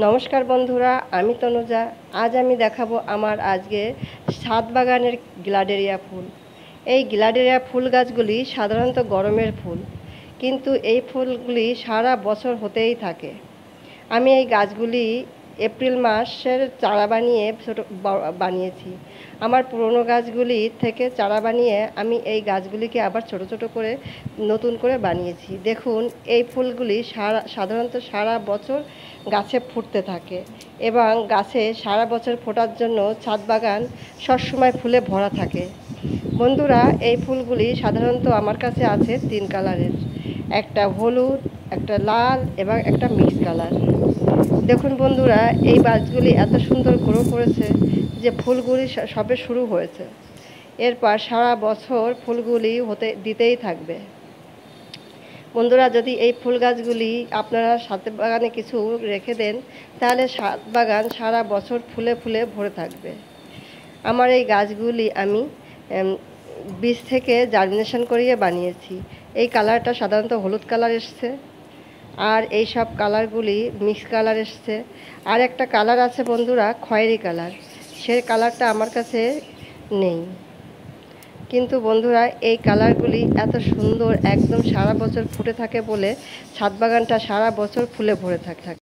নমস্কার বন্ধুরা, আমি তনুজা। আজ আমি দেখাবো আমার আজকে ছাদ বাগানের গ্লাডেরিয়া ফুল। এই গ্লাডেরিয়া ফুল গাছগুলি সাধারণত গরমের ফুল, কিন্তু এই ফুলগুলি সারা বছর হতেই থাকে। আমি এই গাছগুলি এপ্রিল মাসের চারা বানিয়ে বানিয়েছি। আমার পুরনো গাছগুলি থেকে চারা বানিয়ে আমি এই গাছগুলিকে আবার ছোট ছোট করে নতুন করে বানিয়েছি। দেখুন, এই ফুলগুলি সাধারণত সারা বছর গাছে ফুটতে থাকে এবং গাছে সারা বছর ফোটার জন্য ছাদ বাগান সবসময় ফুলে ভরা থাকে। বন্ধুরা, এই ফুলগুলি সাধারণত আমার কাছে আছে 3 কালারের, একটা হলুদ, একটা লাল এবং একটা মিক্স কালার। দেখুন বন্ধুরা, এই গাছগুলি এত সুন্দর গ্রো করেছে যে ফুলগুলি সবে শুরু হয়েছে। এরপর সারা বছর ফুলগুলি দিতেই থাকবে। বন্ধুরা, যদি এই ফুল গাছগুলি আপনারা ছাদ বাগানে কিছু রেখে দেন, তাহলে ছাদ বাগান সারা বছর ফুলে ফুলে ভরে থাকবে। আমার এই গাছগুলি আমি বীজ থেকে জার্মিনেশন করিয়ে বানিয়েছি। এই কালারটা সাধারণত হলুদ কালার এসছে, আর এই সব কালারগুলি মিক্স কালার এসছে। আর একটা কালার আছে বন্ধুরা, খয়েরি কালার। সে কালারটা আমার কাছে নেই, কিন্তু বন্ধুরা এই কালারগুলি এত সুন্দর, একদম সারা বছর ফুটে থাকে বলে ছাদ বাগানটা সারা বছর ফুলে ভরে থাকে।